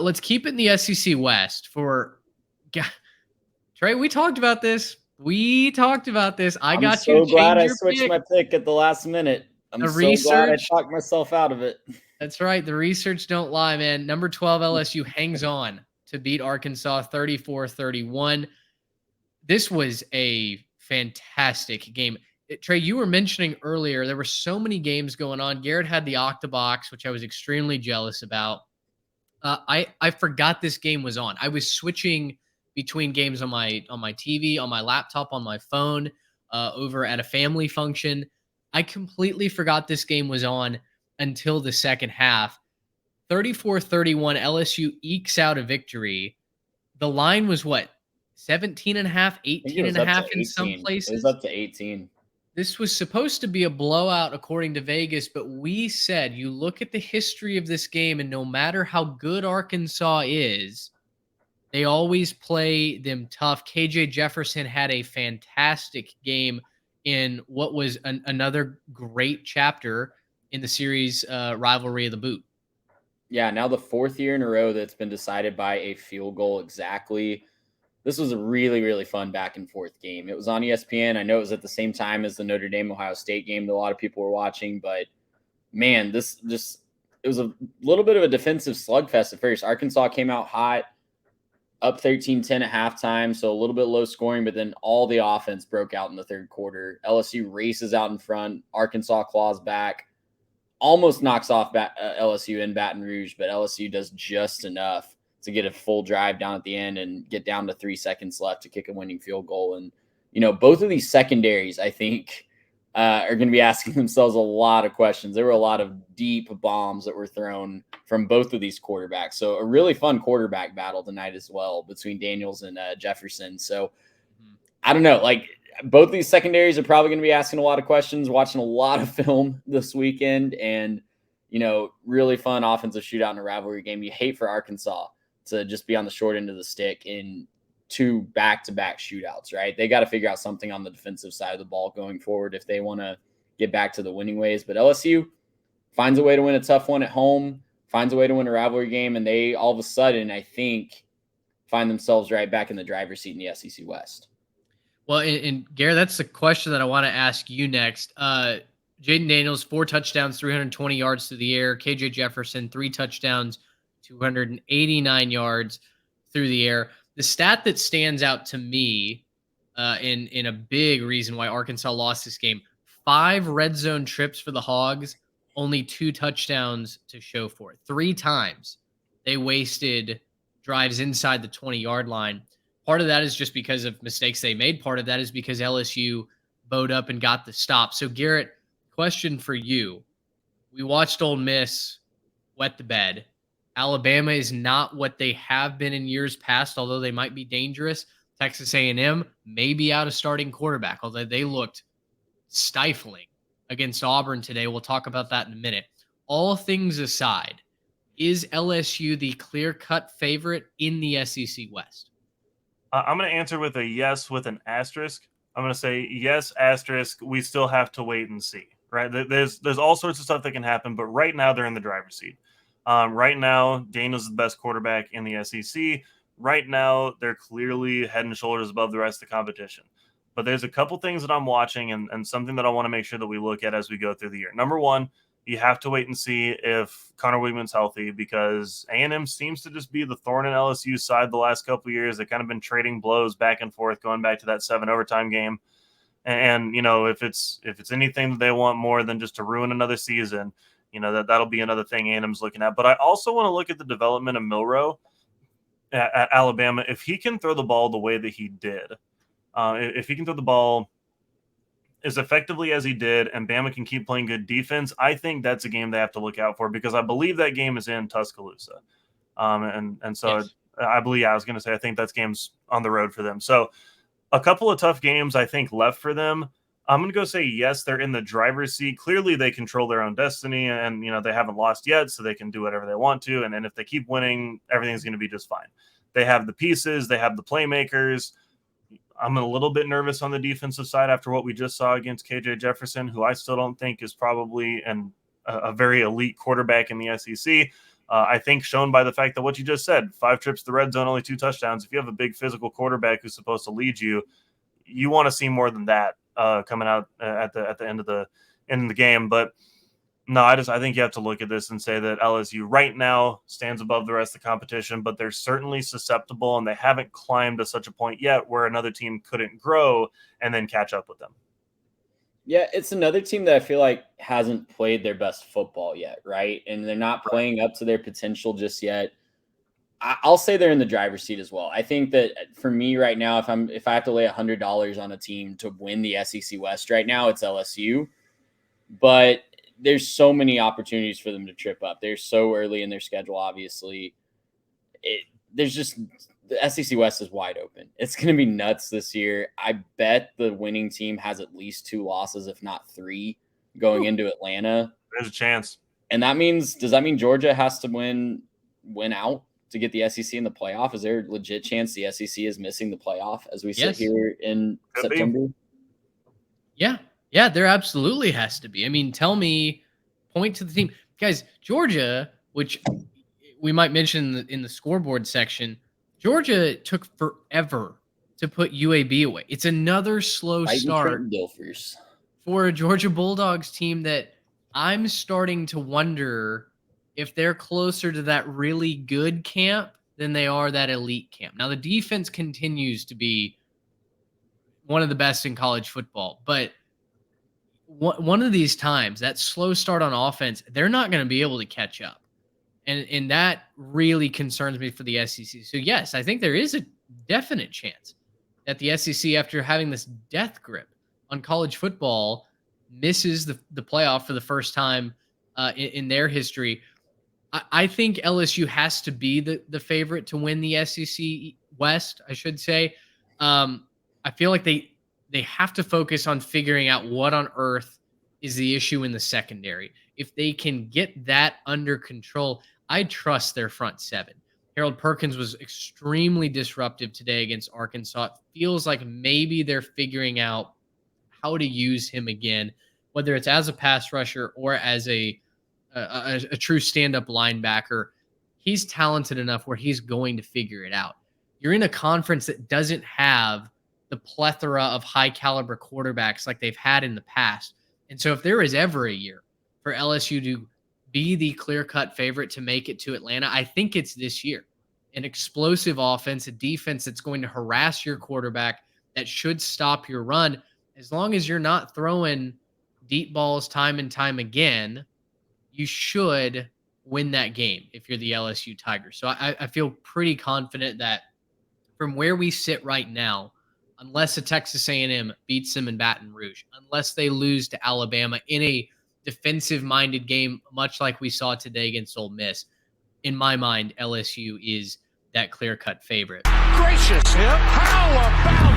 Let's keep it in the SEC West for Trey. We talked about this. I I'm got you to so glad change I your switched pick. my pick at the last minute. I'm The so glad I research. talked myself out of it. That's right. The research don't lie, man. Number 12 LSU hangs on to beat Arkansas 34-31. This was a fantastic game. Trey, you were mentioning earlier there were so many games going on. Garrett had the Octobox, which I was extremely jealous about. I forgot this game was on. I was switching between games on my TV, on my laptop, on my phone, over at a family function. I completely forgot this game was on until the second half. 34-31, LSU ekes out a victory. The line was what? 17 and a half, I think it 18 was and a up to half in some 18. It was places. up to 18. This was supposed to be a blowout according to Vegas, but we said you look at the history of this game, and no matter how good Arkansas is, they always play them tough. KJ Jefferson had a fantastic game in what was another great chapter in the series rivalry of the boot. Yeah, now the fourth year in a row that's been decided by a field goal exactly. This was a really, really fun back and forth game. It was on ESPN. I know it was at the same time as the Notre Dame Ohio State game that a lot of people were watching, but man, it was a little bit of a defensive slugfest at first. Arkansas came out hot, up 13-10 at halftime, so a little bit low scoring, but then all the offense broke out in the third quarter. LSU races out in front. Arkansas claws back, almost knocks off LSU in Baton Rouge, but LSU does just enough to get a full drive down at the end and get down to 3 seconds left to kick a winning field goal. And, both of these secondaries, I think, are going to be asking themselves a lot of questions. There were a lot of deep bombs that were thrown from both of these quarterbacks. So a really fun quarterback battle tonight as well between Daniels and Jefferson. So I don't know, like both these secondaries are probably going to be asking a lot of questions, watching a lot of film this weekend, and, really fun offensive shootout in a rivalry game. You hate for Arkansas to just be on the short end of the stick in 2 back-to-back shootouts, right? They got to figure out something on the defensive side of the ball going forward if they want to get back to the winning ways. But LSU finds a way to win a tough one at home, finds a way to win a rivalry game, and they all of a sudden, I think, find themselves right back in the driver's seat in the SEC West. Well, and Gary, that's the question that I want to ask you next. Jaden Daniels, 4 touchdowns, 320 yards through the air. KJ Jefferson, 3 touchdowns, 289 yards through the air. The stat that stands out to me, in a big reason why Arkansas lost this game: 5 red zone trips for the Hogs, only 2 touchdowns to show for it. 3 times they wasted drives inside the 20-yard line. Part of that is just because of mistakes they made. Part of that is because LSU bowed up and got the stop. So, Garrett, question for you. We watched Ole Miss wet the bed. Alabama is not what they have been in years past, although they might be dangerous. Texas A&M may be out a starting quarterback, although they looked stifling against Auburn today. We'll talk about that in a minute. All things aside, is LSU the clear-cut favorite in the SEC West? I'm going to answer with a yes with an asterisk. I'm going to say yes, asterisk. We still have to wait and see, right? There's all sorts of stuff that can happen, but right now they're in the driver's seat. Right now, Daniels is the best quarterback in the SEC. Right now, they're clearly head and shoulders above the rest of the competition. But there's a couple things that I'm watching and something that I want to make sure that we look at as we go through the year. Number one, you have to wait and see if Connor Wigman's healthy, because A&M seems to just be the thorn in LSU's side the last couple of years. They've kind of been trading blows back and forth, going back to that 7 overtime game. And if it's anything that they want more than just to ruin another season, that'll be another thing A&M's looking at. But I also want to look at the development of Milroe at Alabama. If he can throw the ball the way that he did, if he can throw the ball as effectively as he did, and Bama can keep playing good defense, I think that's a game they have to look out for, because I believe that game is in Tuscaloosa. And so yes. I was going to say, I think that game's on the road for them. So a couple of tough games, I think, left for them. I'm going to go say, yes, they're in the driver's seat. Clearly they control their own destiny, and, they haven't lost yet, so they can do whatever they want to. And if they keep winning, everything's going to be just fine. They have the pieces. They have the playmakers. I'm a little bit nervous on the defensive side after what we just saw against KJ Jefferson, who I still don't think is probably a very elite quarterback in the SEC. I think shown by the fact that what you just said, 5 trips to the red zone, only 2 touchdowns. If you have a big physical quarterback who's supposed to lead you, you want to see more than that coming out at the end of the game. But no, I think you have to look at this and say that LSU right now stands above the rest of the competition, but they're certainly susceptible, and they haven't climbed to such a point yet where another team couldn't grow and then catch up with them. Yeah, it's another team that I feel like hasn't played their best football yet, right? And they're not playing up to their potential just yet. I'll say they're in the driver's seat as well. I think that for me right now, if I have to lay $100 on a team to win the SEC West right now, it's LSU. But there's so many opportunities for them to trip up. They're so early in their schedule, obviously. The SEC West is wide open. It's going to be nuts this year. I bet the winning team has at least 2 losses, if not 3, going into Atlanta. There's a chance. And does that mean Georgia has to win out to get the SEC in the playoff? Is there a legit chance the SEC is missing the playoff as we sit here in September? Yeah. Yeah, there absolutely has to be. I mean, point to the team. Guys, Georgia, which we might mention in the scoreboard section, Georgia took forever to put UAB away. It's another slow start for a Georgia Bulldogs team that I'm starting to wonder if they're closer to that really good camp than they are that elite camp. Now, the defense continues to be one of the best in college football, but one of these times, that slow start on offense, they're not going to be able to catch up. And that really concerns me for the SEC. So, yes, I think there is a definite chance that the SEC, after having this death grip on college football, misses the playoff for the first time in their history. I think LSU has to be the favorite to win the SEC West, I should say. I feel like they have to focus on figuring out what on earth is the issue in the secondary. If they can get that under control, I trust their front 7. Harold Perkins was extremely disruptive today against Arkansas. It feels like maybe they're figuring out how to use him again, whether it's as a pass rusher or as a true stand-up linebacker. He's talented enough where he's going to figure it out. You're in a conference that doesn't have the plethora of high-caliber quarterbacks like they've had in the past. And so if there is ever a year for LSU to be the clear-cut favorite to make it to Atlanta, I think it's this year. An explosive offense, a defense that's going to harass your quarterback, that should stop your run. As long as you're not throwing deep balls time and time again, you should win that game if you're the LSU Tigers. So I feel pretty confident that from where we sit right now, unless a Texas A&M beats them in Baton Rouge, unless they lose to Alabama in a defensive-minded game, much like we saw today against Ole Miss, in my mind, LSU is that clear-cut favorite. Gracious, how about